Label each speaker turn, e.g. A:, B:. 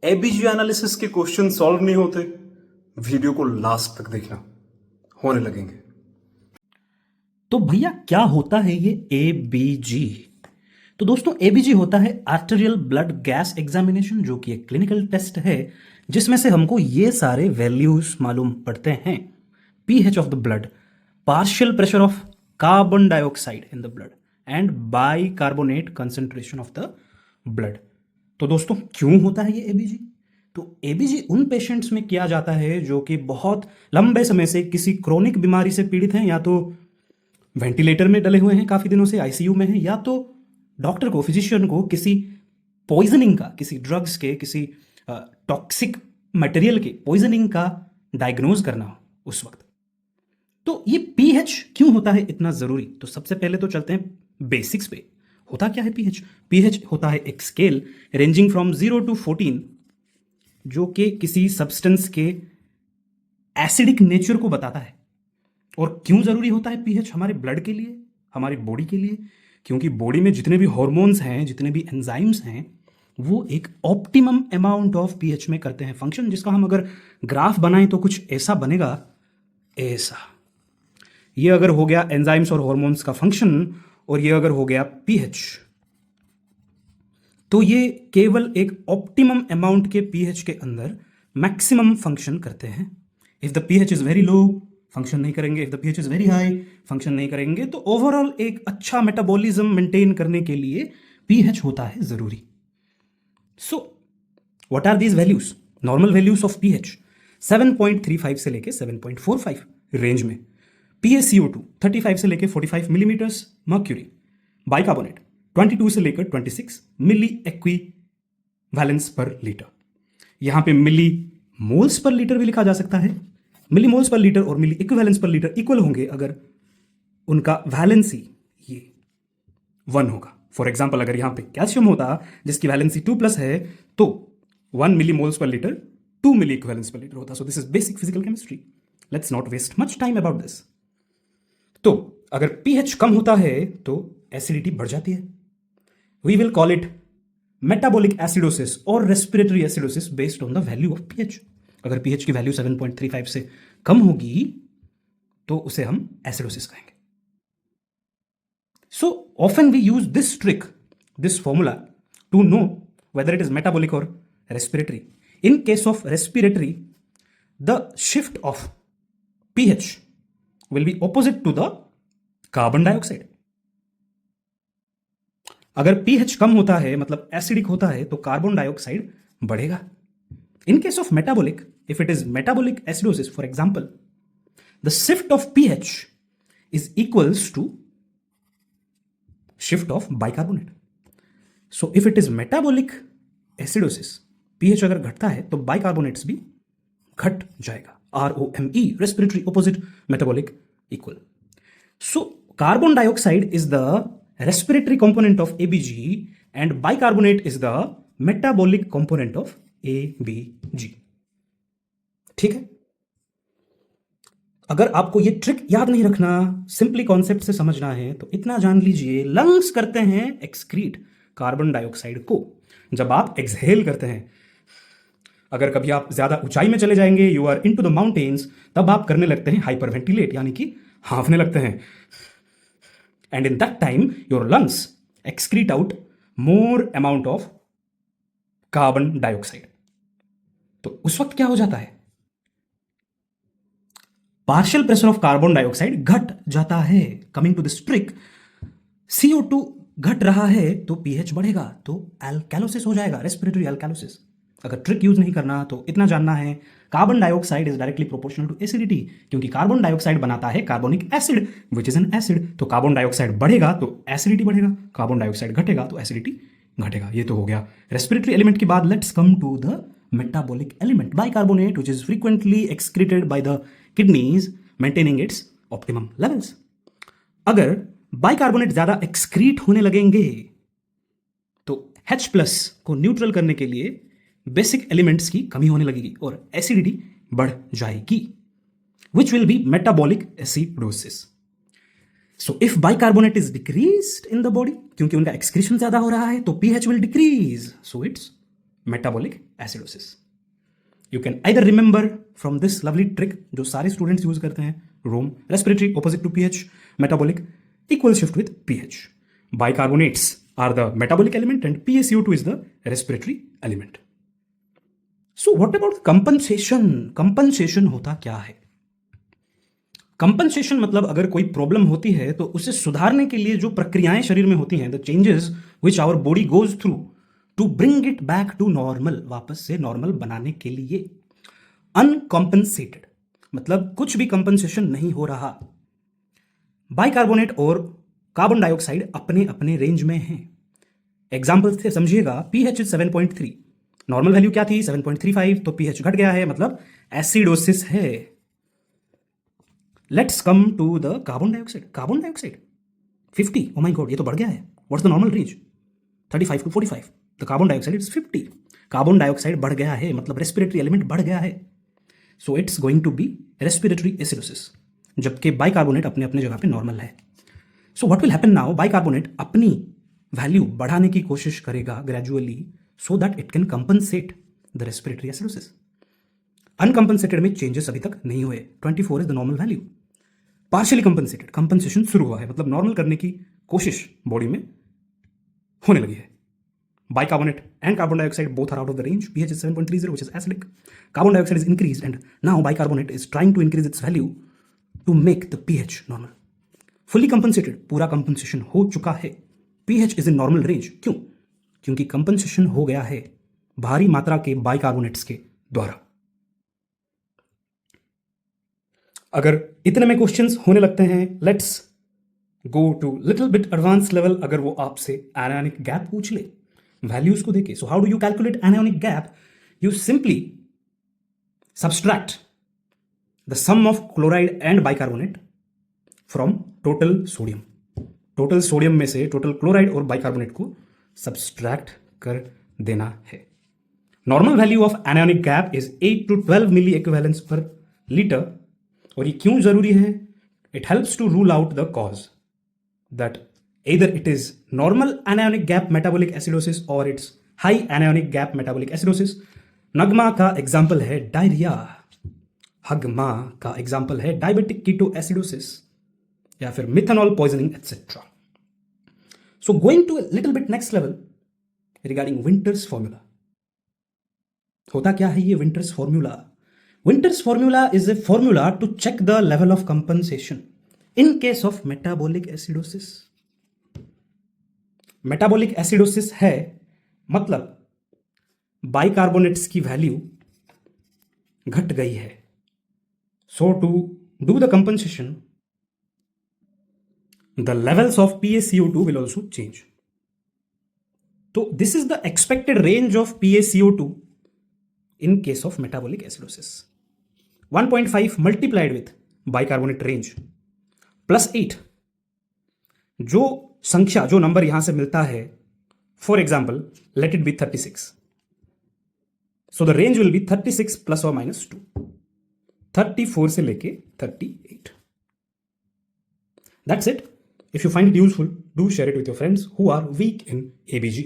A: ABG analysis के question solve नहीं होते, वीडियो को लास्ट तक देखना, होने लगेंगे।
B: तो भैया क्या होता है ये एबीजी? तो दोस्तों एबीजी होता है आर्टेरियल ब्लड गैस एग्जामिनेशन, जो कि एक क्लिनिकल टेस्ट है जिसमें से हमको ये सारे वैल्यूज मालूम पड़ते हैं। PH of the blood, partial pressure of carbon dioxide in the blood and bicarbonate concentration of the blood. तो दोस्तों क्यों होता है ये एबीजी? तो एबीजी उन पेशेंट्स में किया जाता है जो कि बहुत लंबे समय से किसी क्रोनिक बीमारी से पीड़ित हैं, या तो वेंटिलेटर में डले हुए हैं काफ़ी दिनों से, आईसीयू में हैं, या तो डॉक्टर को, फिजिशियन को किसी पॉइजनिंग का, किसी ड्रग्स के, किसी टॉक्सिक मटेरियल के पॉइजनिंग का डायग्नोज करना हो उस वक्त। तो ये पीएच क्यों होता है इतना ज़रूरी? तो सबसे पहले तो चलते हैं बेसिक्स पे। होता क्या है पीएच? पीएच होता है एक स्केल रेंजिंग फ्रॉम 0 to 14, जो कि किसी सब्सटेंस के एसिडिक नेचर को बताता है। और क्यों ज़रूरी होता है पीएच हमारे ब्लड के लिए, हमारी बॉडी के लिए? क्योंकि बॉडी में जितने भी हॉर्मोन्स हैं, जितने भी एंजाइम्स हैं, वो एक ऑप्टिमम अमाउंट ऑफ पीएच में करते हैं फंक्शन, जिसका हम अगर ग्राफ बनाएं तो कुछ ऐसा बनेगा, ऐसा। ये अगर हो गया एंजाइम्स और हॉर्मोन्स का फंक्शन, और ये अगर हो गया पीएच, तो ये केवल एक ऑप्टिमम अमाउंट के पीएच के अंदर मैक्सिमम फंक्शन करते हैं। If the pH is very low, function नहीं करेंगे। If the pH is very high, function नहीं करेंगे। तो ओवरऑल एक अच्छा मेटाबॉलिज्म मेंटेन करने के लिए पीएच होता है जरूरी। So what are these values? Normal values of pH 7.35 से लेके 7.45 रेंज में। PaCO2 35 से लेके 45 मिलीमीटर्स मर्क्यूरी। बाइकार्बोनेट 22 से लेकर 26 मिली एक्विवैलेंस पर लीटर। यहां पे मिली मोल्स पर लीटर भी लिखा जा सकता है। मिली मोल्स पर लीटर और मिली इक्विवेलेंस पर लीटर इक्वल होंगे अगर उनका वैलेंसी ये 1 होगा। फॉर एग्जाम्पल, अगर यहां पे कैल्शियम होता जिसकी वैलेंसी 2+ है, तो 1 मिली मोल्स पर लीटर 2 मिली इक्विवेलेंस पर लीटर होता। So this is basic physical chemistry. Let's not waste much time about this. तो अगर पीएच कम होता है तो एसिडिटी बढ़ जाती है। We will call it metabolic acidosis और respiratory acidosis based on the value of pH. अगर पीएच की वैल्यू 7.35 से कम होगी तो उसे हम एसिडोसिस कहेंगे। So often we use this trick, this formula to know whether it is metabolic or respiratory. In case of respiratory, the shift of pH will be opposite to the carbon dioxide. अगर pH कम होता है, मतलब acidic होता है, तो carbon dioxide बढ़ेगा। In case of metabolic, if it is metabolic acidosis, for example, the shift of pH is equals to shift of bicarbonate. So if it is metabolic acidosis, pH अगर घटता है तो bicarbonates भी घट जाएगा। ROME, respiratory opposite, metabolic equal. So carbon dioxide is the respiratory component of ABG and bicarbonate is the metabolic component of ABG. ठीक है? अगर आपको ये ट्रिक याद नहीं रखना, सिंपली कॉन्सेप्ट से समझना है, तो इतना जान लीजिए, लंग्स करते हैं एक्सक्रीट कार्बन डाइऑक्साइड को। जब आप एक्सहेल करते हैं, अगर कभी आप ज्यादा ऊंचाई में चले जाएंगे, you are into the mountains, तब आप करने लगते हैं हाइपरवेंटिलेट, यानी कि हांफने लगते हैं। And in that time your lungs excrete out more amount of carbon dioxide. तो उस वक्त क्या हो जाता है? Partial pressure of carbon dioxide घट जाता है। Coming to this trick, CO2 घट रहा है तो पीएच बढ़ेगा, तो एल्कैलोसिस हो जाएगा, रेस्पिरेटरी एल्कैलोसिस। अगर ट्रिक यूज नहीं करना तो इतना जानना है, carbon dioxide is directly proportional to acidity, क्योंकि कार्बन डाइऑक्साइड बनाता है carbonic acid which is an acid. तो कार्बन डाइऑक्साइड बढ़ेगा तो एसिडिटी बढ़ेगा, कार्बन डाइऑक्साइड घटेगा तो एसिडिटी घटेगा। ये तो हो गया रेस्पिरेटरी एलिमेंट के बाद। Let's come to the metabolic element, bicarbonate, which is frequently excreted by the kidneys maintaining its optimum levels. अगर बाइकार्बोनेट ज्यादा एक्सक्रीट होने लगेंगे तो H+ को न्यूट्रल करने के लिए बेसिक एलिमेंट्स की कमी होने लगेगी और एसिडिटी बढ़ जाएगी, which will be metabolic acidosis. So if bicarbonate is decreased in the body, क्योंकि उनका एक्सक्रीशन ज्यादा हो रहा है, तो pH will decrease, so its metabolic acidosis. You can either remember from this lovely trick जो सारे स्टूडेंट्स यूज करते हैं, रोम respiratory opposite to pH, metabolic equal shift with pH. Bicarbonates are the metabolic element and PaCO2 is the respiratory element. So what about compensation? Compensation होता क्या है? Compensation मतलब अगर कोई प्रॉब्लम होती है तो उसे सुधारने के लिए जो प्रक्रियाएं शरीर में होती हैं, the changes which our body goes through to bring it back to normal, वापस से नॉर्मल बनाने के लिए. अनकॉम्पनसेटेड मतलब कुछ भी कंपनसेशन नहीं हो रहा. बाइकार्बोनेट और कार्बन डाइऑक्साइड अपने अपने रेंज में हैं. एग्जाम्पल से समझिएगा, pH इज 7.3, नॉर्मल वैल्यू क्या थी 7.35, तो pH घट गया है मतलब एसिडोसिस है. Let's come to the carbon dioxide. Carbon dioxide 50, oh my god, ये तो बढ़ गया है. What's the normal range 35 to 45, the carbon dioxide is 50. Carbon dioxide बढ़ गया है मतलब रेस्पिरेटरी एलिमेंट बढ़ गया है. So it's going to be respiratory acidosis, जबकि बाइकार्बोनेट अपने अपने जगह पे नॉर्मल है. So what will happen now, bicarbonate अपनी वैल्यू बढ़ाने की कोशिश करेगा gradually so that it can compensate the respiratory acidosis. Uncompensated में चेंजेस अभी तक नहीं हुए. 24 is the normal value. Partially compensated, compensation शुरू हुआ है मतलब नॉर्मल करने की कोशिश बॉडी में होने लगी है. Bicarbonate and carbon dioxide both are out of the range. pH is 7.30, which is acidic. Carbon dioxide is increased and now bicarbonate is trying to increase its value to make the pH normal. Fully compensated, पूरा compensation हो चुका है. pH is in normal range. क्यों? क्योंकि compensation हो गया है भारी मात्रा के बाइकार्बोनेट्स के द्वारा. अगर इतने में क्वेश्चंस होने लगते हैं, let's go to little bit advance level. अगर वो आपसे एनायनिक गैप पूछ ले वैल्यूज को देके, so how do you calculate anionic gap? You simply subtract the sum of chloride and bicarbonate from total sodium. Total sodium में से total chloride और बाइकार्बोनेट को सब्सट्रैक्ट कर देना है. Normal value of anionic gap is 8 to 12 milli equivalents पर litre. और ये क्यों जरूरी है? It helps to rule out the cause that either it is normal anionic gap metabolic acidosis or it's high anionic gap metabolic acidosis. नगमा का example है diarrhoea, हगमा का example है डायबिटिक कीटोएसिडोसिस या फिर methanol poisoning etcetera. So going to little bit next level regarding Winters formula. होता क्या है ये Winters formula? Winters formula is a formula to check the level of compensation in case of metabolic acidosis. Metabolic acidosis है मतलब bicarbonates की value घट गई है. So to do the compensation the levels of PaCO2 will also change. तो this is the expected range of PaCO2 in case of metabolic acidosis. 1.5 multiplied with bicarbonate range plus 8. जो संख्या, जो number यहां से मिलता है, for example let it be 36. So the range will be 36 plus और minus 2. 34 से लेके 38. That's it. If you find it useful, do share it with your friends who are weak in ABG.